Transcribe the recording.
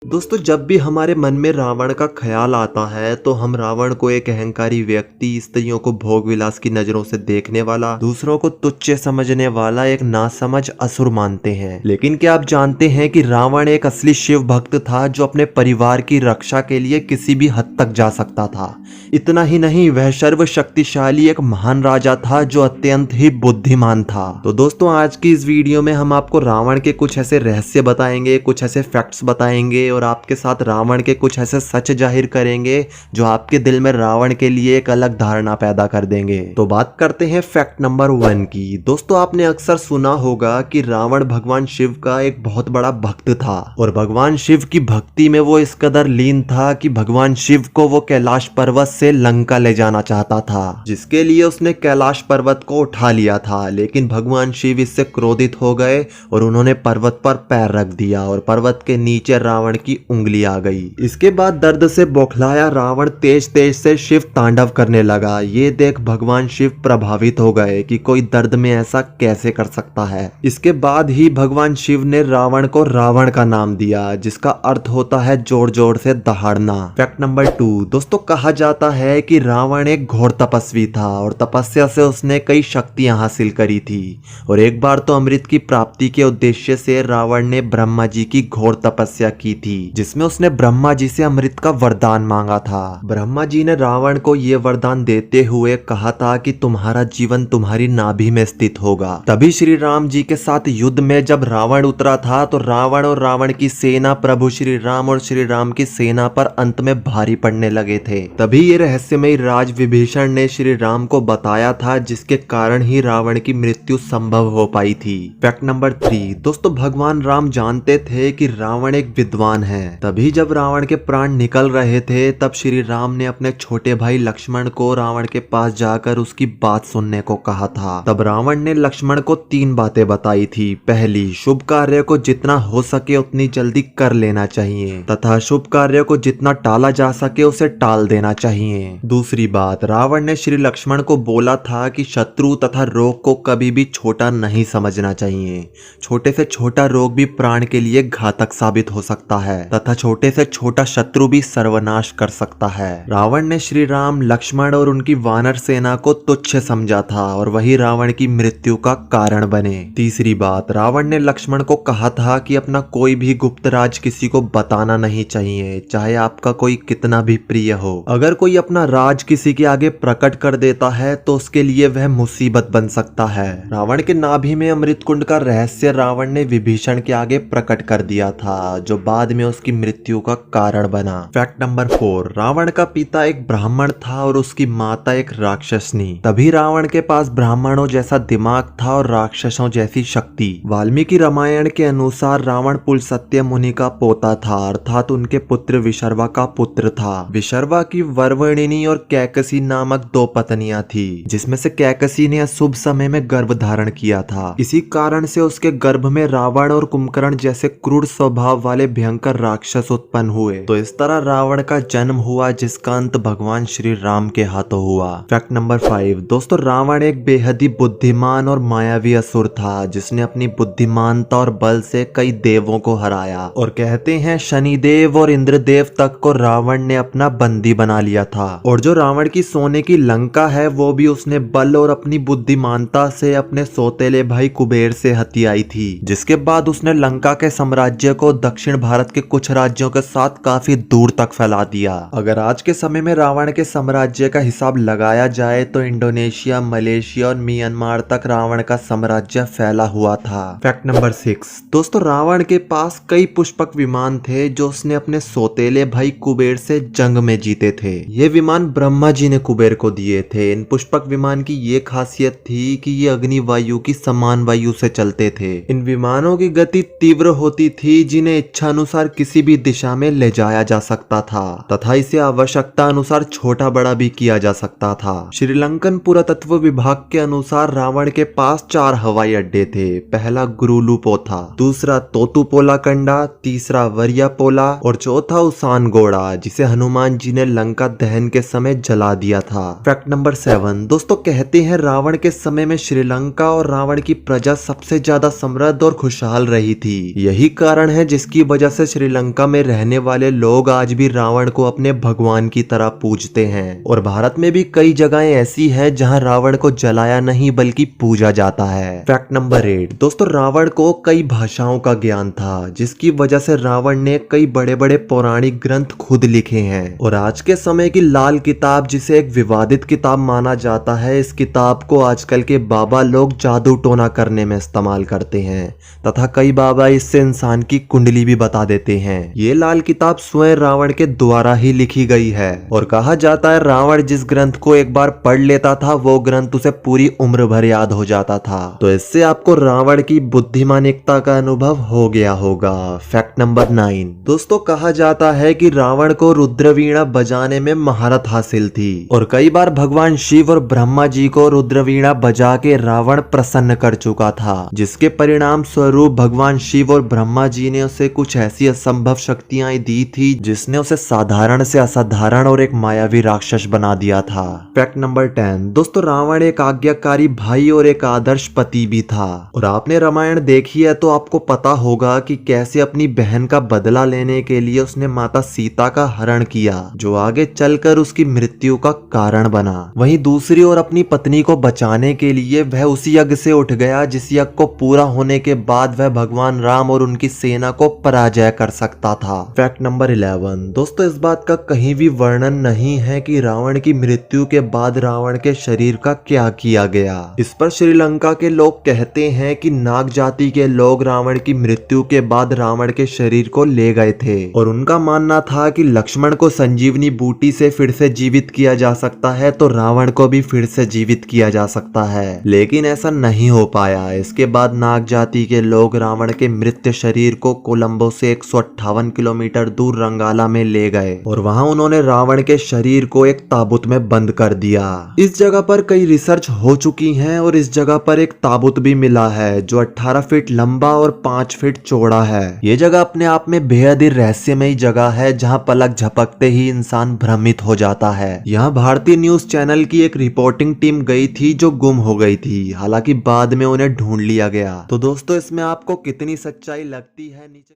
दोस्तों, जब भी हमारे मन में रावण का ख्याल आता है तो हम रावण को एक अहंकारी व्यक्ति, स्त्रियों को भोग विलास की नजरों से देखने वाला, दूसरों को तुच्छ समझने वाला एक नासमझ असुर मानते हैं। लेकिन क्या आप जानते हैं कि रावण एक असली शिव भक्त था जो अपने परिवार की रक्षा के लिए किसी भी हद तक जा सकता था। इतना ही नहीं, वह सर्वशक्तिशाली एक महान राजा था जो अत्यंत ही बुद्धिमान था। तो दोस्तों, आज की इस वीडियो में हम आपको रावण के कुछ ऐसे रहस्य बताएंगे, कुछ ऐसे फैक्ट्स बताएंगे और आपके साथ रावण के कुछ ऐसे सच जाहिर करेंगे जो आपके दिल में रावण के लिए एक अलग धारणा पैदा कर देंगे। तो बात करते हैं फैक्ट नंबर 1 की। दोस्तों, आपने अक्सर सुना होगा कि रावण भगवान शिव का एक बहुत बड़ा भक्त था और भगवान शिव की भक्ति में वो इस कदर लीन था कि भगवान शिव को वो कैलाश पर्वत से लंका ले जाना चाहता था, जिसके लिए उसने कैलाश पर्वत को उठा लिया था। लेकिन भगवान शिव इससे क्रोधित हो गए और उन्होंने पर्वत पर पैर रख दिया और पर्वत के नीचे रावण की उंगली आ गई। इसके बाद दर्द से बौखलाया रावण तेज तेज से शिव तांडव करने लगा। ये देख भगवान शिव प्रभावित हो गए कि कोई दर्द में ऐसा कैसे कर सकता है। इसके बाद ही भगवान शिव ने रावण को रावण का नाम दिया, जिसका अर्थ होता है जोर जोर से दहाड़ना। Fact number 2। दोस्तों, कहा जाता है कि रावण एक घोर तपस्वी था और तपस्या से उसने कई शक्तियां हासिल करी थी। और एक बार तो अमृत की प्राप्ति के उद्देश्य से रावण ने ब्रह्मा जी की घोर तपस्या की थी, जिसमें उसने ब्रह्मा जी से अमृत का वरदान मांगा था। ब्रह्मा जी ने रावण को ये वरदान देते हुए कहा था कि तुम्हारा जीवन तुम्हारी नाभि में स्थित होगा। तभी श्री राम जी के साथ युद्ध में जब रावण उतरा था तो रावण और रावण की सेना प्रभु श्री राम और श्री राम की सेना पर अंत में भारी पड़ने लगे थे। तभी ये रहस्यमय राज विभीषण ने श्री राम को बताया था, जिसके कारण ही रावण की मृत्यु संभव हो पाई थी। Fact number 3। दोस्तों, भगवान राम जानते थे कि रावण एक विद्वान है। तभी जब रावण के प्राण निकल रहे थे तब श्री राम ने अपने छोटे भाई लक्ष्मण को रावण के पास जाकर उसकी बात सुनने को कहा था। तब रावण ने लक्ष्मण को 3 बातें बताई थी। पहली, शुभ कार्य को जितना हो सके उतनी जल्दी कर लेना चाहिए तथा शुभ कार्य को जितना टाला जा सके उसे टाल देना चाहिए। दूसरी बात, रावण ने श्री लक्ष्मण को बोला था कि शत्रु तथा रोग को कभी भी छोटा नहीं समझना चाहिए। छोटे से छोटा रोग भी प्राण के लिए घातक साबित हो सकता है तथा छोटे से छोटा शत्रु भी सर्वनाश कर सकता है। रावण ने श्री राम, लक्ष्मण और उनकी वानर सेना को तुच्छ समझा था और वही रावण की मृत्यु का कारण बने। तीसरी बात, रावण ने लक्ष्मण को कहा था कि अपना कोई भी गुप्त राज किसी को बताना नहीं चाहिए, चाहे आपका कोई कितना भी प्रिय हो। अगर कोई अपना राज किसी के आगे प्रकट कर देता है तो उसके लिए वह मुसीबत बन सकता है। रावण के नाभि में अमृत कुंड का रहस्य रावण ने विभीषण के आगे प्रकट कर दिया था, जो बाद में उसकी मृत्यु का कारण बना। Fact number 4। रावण का पिता एक ब्राह्मण था और उसकी माता एक राक्षसनी। तभी रावण के पास ब्राह्मणों जैसा दिमाग था और राक्षसों जैसी शक्ति। वाल्मीकि रामायण के अनुसार रावण पुलस्त्य मुनि का पोता था, अर्थात उनके पुत्र विशर्वा का पुत्र था। विशर्वा की वरवर्णिनी और कैकसी नामक 2 पत्नियां थी, जिसमें से कैकसी ने अशुभ समय में गर्भ धारण किया था। इसी कारण से उसके गर्भ में रावण और कुंभकर्ण जैसे क्रूर स्वभाव वाले भयंकर राक्षस उत्पन्न हुए। तो इस तरह रावण का जन्म हुआ, जिसका अंत भगवान श्री राम के हाथों हुआ। Fact number 5। दोस्तों, रावण एक बेहद ही बुद्धिमान और मायावी असुर था, जिसने अपनी बुद्धिमानता और बल से कई देवों को हराया। और कहते हैं शनिदेव और इंद्रदेव तक को रावण ने अपना बंदी बना लिया था। और जो रावण की सोने की लंका है वो भी उसने बल और अपनी बुद्धिमानता से अपने सौतेले भाई कुबेर से हथियाई थी, जिसके बाद उसने लंका के साम्राज्य को दक्षिण भारत के कुछ राज्यों के साथ काफी दूर तक फैला दिया। अगर आज के समय में रावण के साम्राज्य का हिसाब लगाया जाए तो इंडोनेशिया, मलेशिया और म्यांमार तक रावण का साम्राज्य फैला हुआ था। Fact number 6। दोस्तों, रावण के पास कई पुष्पक विमान थे जो उसने अपने सौतेले भाई कुबेर से जंग में जीते थे। ये विमान ब्रह्मा जी ने कुबेर को दिए थे। इन पुष्पक विमान की ये खासियत थी कि ये अग्नि वायु की समान वायु से चलते थे। इन विमानों की गति तीव्र होती थी, जिन्हें इच्छा अनुसार किसी भी दिशा में ले जाया जा सकता था तथा इसे आवश्यकता अनुसार छोटा बड़ा भी किया जा सकता था। श्रीलंकन पुरातत्व विभाग के अनुसार रावण के पास 4 हवाई अड्डे थे। पहला गुरुलुपो था, दूसरा तोतुपोला कंडा, तीसरा वरियापोला और चौथा उसानगोड़ा, जिसे हनुमान जी ने लंका दहन के समय जला दिया था। Fact number 7। दोस्तों, कहते हैं रावण के समय में श्रीलंका और रावण की प्रजा सबसे ज्यादा समृद्ध और खुशहाल रही थी। यही कारण है जिसकी वजह से श्रीलंका में रहने वाले लोग आज भी रावण को अपने भगवान की तरह पूजते हैं और भारत में भी कई जगहें ऐसी हैं जहां रावण को जलाया नहीं बल्कि पूजा जाता है। फैक्ट नंबर 8 दोस्तों, रावण को कई भाषाओं का ज्ञान था जिसकी वजह से रावण ने कई बड़े बड़े पौराणिक ग्रंथ खुद लिखे हैं और आज के समय की लाल किताब, जिसे एक विवादित किताब माना जाता है, इस किताब को आजकल के बाबा लोग जादू टोना करने में इस्तेमाल करते हैं तथा कई बाबा इससे इंसान की कुंडली भी बता देते हैं। ये लाल किताब स्वयं रावण के द्वारा ही लिखी गई है और कहा जाता है रावण जिस ग्रंथ को एक बार पढ़ लेता था वो ग्रंथ उसे पूरी उम्र भर याद हो जाता था। तो इससे आपको रावण की बुद्धिमानिकता का अनुभव हो गया होगा। फैक्ट नंबर 9 दोस्तों, कहा जाता है कि रावण को रुद्रवीणा बजाने में महारत हासिल थी और कई बार भगवान शिव और ब्रह्मा जी को रुद्रवीणा बजा के रावण प्रसन्न कर चुका था, जिसके परिणाम स्वरूप भगवान शिव और ब्रह्मा जी ने उसे कुछ ऐसी असंभव शक्तियां दी थी जिसने उसे साधारण से असाधारण और एक मायावी राक्षस बना दिया था। फैक्ट नंबर 10 दोस्तों, रावण एक आज्ञाकारी भाई और एक आदर्श पति भी था और आपने रामायण देखी है तो आपको पता होगा कि कैसे अपनी बहन का बदला लेने के लिए उसने माता सीता का हरण किया, जो आगे चलकर उसकी मृत्यु का कारण बना। वहीं दूसरी ओर अपनी पत्नी को बचाने के लिए वह उसी यज्ञ से उठ गया जिस यज्ञ को पूरा होने के बाद वह भगवान राम और उनकी सेना को पराजय कर सकता था। फैक्ट नंबर 11 दोस्तों, इस बात का कहीं भी वर्णन नहीं है कि रावण की मृत्यु के बाद रावण के शरीर का क्या किया गया। इस पर श्रीलंका के लोग कहते हैं कि नाग जाति के लोग रावण की मृत्यु के बाद रावण के शरीर को ले गए थे और उनका मानना था कि लक्ष्मण को संजीवनी बूटी से फिर से जीवित किया जा सकता है तो रावण को भी फिर से जीवित किया जा सकता है, लेकिन ऐसा नहीं हो पाया। इसके बाद नाग जाति के लोग रावण के मृत शरीर को कोलंबो से 158 किलोमीटर दूर रंगाला में ले गए और वहां उन्होंने रावण के शरीर को एक ताबूत में बंद कर दिया। इस जगह पर कई रिसर्च हो चुकी हैं और इस जगह पर एक ताबूत भी मिला है जो 18 फीट लंबा और 5 फीट चौड़ा है। ये जगह अपने आप में बेहद ही रहस्यमयी जगह है जहां पलक झपकते ही इंसान भ्रमित हो जाता है। यहाँ भारतीय न्यूज चैनल की एक रिपोर्टिंग टीम गई थी जो गुम हो गई थी, हालांकि बाद में उन्हें ढूंढ लिया गया। तो दोस्तों, इसमें आपको कितनी सच्चाई लगती है नीचे